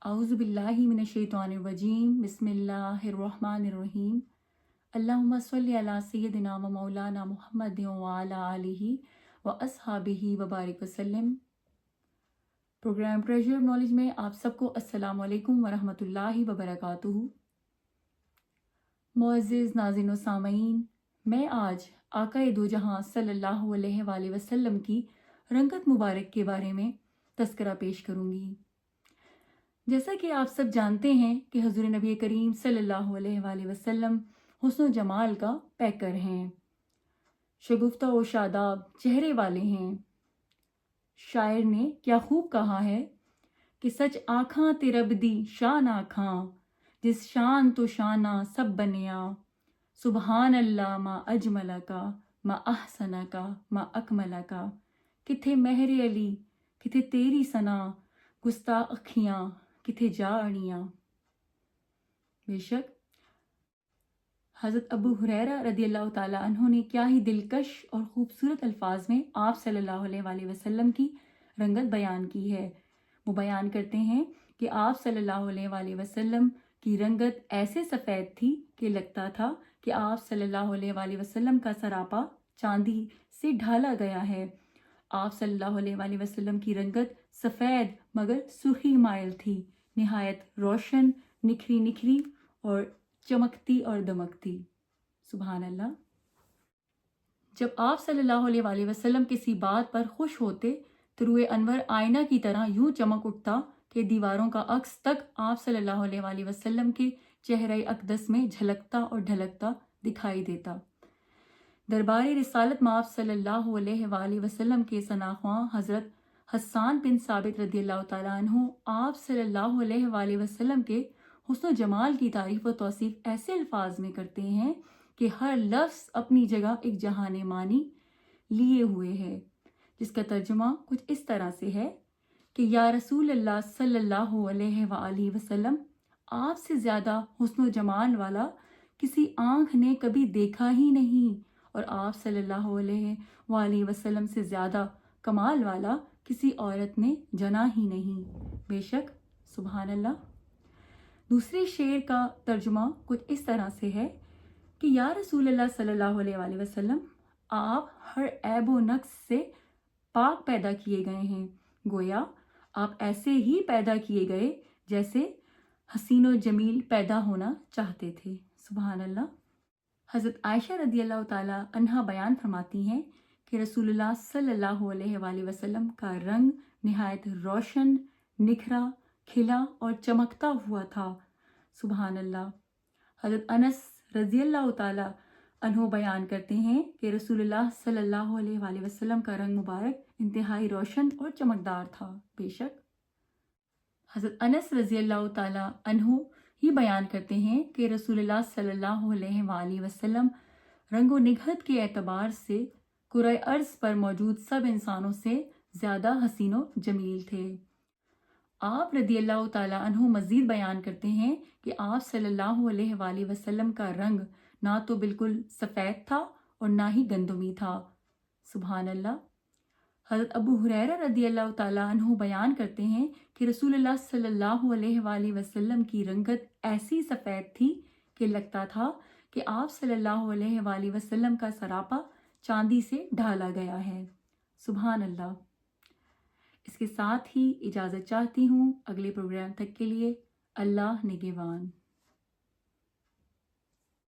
अऊज़ु बिल्लाहि मिनश्शैतानिर्रजीम बिस्मिल्लाहिर्रहमानिर्रहीम अल्लाहुम्मा सल्लि अला सय्यदिना व मौलाना मुहम्मदिन व अला आलिहि व अस्हाबिहि व बारिक वसल्लम। प्रोग्राम ट्रेजर नॉलेज में आप सबको अस्सलाम वालेकुम व रहमतुल्लाहि व बरकातुहू। मुअज़्ज़िज़ नाज़रीन व सामईन, मैं आज आक़ाए दो जहां सल्लल्लाहु अलैहि वसल्लम की रंगत मुबारक के बारे में तज़किरा पेश करूँगी। जैसा कि आप सब जानते हैं कि हुज़ूर नबी करीम सल्लल्लाहु अलैहि वसल्लम हुस्न जमाल का पैकर हैं, शगुफ्ता व शादाब चेहरे वाले हैं। शायर ने क्या खूब कहा है कि सच आँखां ते रब दी शान आँखां, जिस शान तो शाना सब बनिया। सुबहान अल्लाह मा अजमला का, मा अहसना का, मा अकमला का। किथे महरे अली, किथे तेरी सना, गुस्ता अखियाँ किथे जा अड़ियाँ। बेशक हज़रत अबू हुरैरा रदियल्लाहु ताला अन्हु ने क्या ही दिलकश और ख़ूबसूरत अल्फाज में आप सल्लल्लाहु अलैहि वसल्लम की रंगत बयान की है। वो बयान करते हैं कि आप सल्लल्लाहु अलैहि वसल्लम की रंगत ऐसे सफ़ेद थी कि लगता था कि आप सल्लल्लाहु अलैहि वसल्लम का सरापा चांदी से ढाला गया है। आप सल्लल्लाहु अलैहि वसल्लम की रंगत सफ़ेद मगर सुर्खी माइल थी, निहायत रोशन, निखरी निखरी और चमकती और दमकती। सुभान अल्लाह। जब आप सल्लल्लाहु अलैहि वसल्लम किसी बात पर खुश होते तो रूए अनवर आईना की तरह यूं चमक उठता कि दीवारों का अक्स तक आप सल्लल्लाहु अलैहि वसल्लम के चेहरे अक़दस में झलकता और ढलकता दिखाई देता। दरबार रिसालत में आप सल्लल्लाहु अलैहि वसल्लम के सनाख्वां हज़रत हस्सान बिन साबित रदियल्लाहु ताला अन्हु आप सल्लल्लाहु अलैहि वसल्लम के हुस्न जमाल की तारीफ़ व तौसीफ़ ऐसे अल्फाज में करते हैं कि हर लफ्ज़ अपनी जगह एक जहाने मानी लिए हुए है, जिसका तर्जुमा कुछ इस तरह से है कि या रसूल अल्लाह सल्लल्लाहु अलैहि वसल्लम, आपसे ज़्यादा हुस्न जमाल वाला किसी आँख ने कभी देखा ही नहीं, और आप सल्लल्लाहु अलैहि वसल्लम से ज़्यादा कमाल वाला किसी औरत ने जना ही नहीं। बेशक सुभान अल्लाह। दूसरे शेर का तर्जुमा कुछ इस तरह से है कि या रसूल अल्लाह सल्लल्लाहु अलैहि वसल्लम, आप हर ऐब व नक्स से पाक पैदा किए गए हैं, गोया आप ऐसे ही पैदा किए गए जैसे हसीन व जमील पैदा होना चाहते थे। सुभान अल्लाह। हज़रत आयशा रदियल्लाहु ताला अन्हा बयान फरमाती हैं कि रसूलुल्लाह सल्लल्लाहु अलैहि वसल्लम का रंग निहायत रोशन, निखरा, खिला और चमकता हुआ था। सुभान अल्लाह। हज़रत अनस रज़ियल्लाहु ताला अन्हु बयान करते हैं कि रसूलुल्लाह सल्लल्लाहु अलैहि वसल्लम का रंग मुबारक इंतहाई रोशन और चमकदार था। बेशक हज़रत अनस रज़ियल्लाहु ताला अन्हु ही बयान करते हैं कि रसूलुल्लाह सल्लल्लाहु अलैहि वसल्लम रंगो निगहत के एतबार से कुराए अर्ज़ पर मौजूद सब इंसानों से ज़्यादा हसीनो जमील थे। आप रदियल्लाहु ताला अन्हु मज़ीद बयान करते हैं कि आप सल्लल्लाहु अलैहि वसल्लम का रंग ना तो बिल्कुल सफ़ेद था और ना ही गंदमी था। सुभान अल्लाह। हज़रत अबू हुरैरा रदियल्लाहु ताला अन्हु बयान करते हैं कि रसूलुल्लाह सल्लल्लाहु अलैहि वसल्लम की रंगत ऐसी सफ़ेद थी कि लगता था कि आप सल्लल्लाहु अलैहि वसल्लम का सरापा चांदी से ढाला गया है। सुभान अल्लाह। इसके साथ ही इजाज़त चाहती हूँ अगले प्रोग्राम तक के लिए। अल्लाह निगहबान।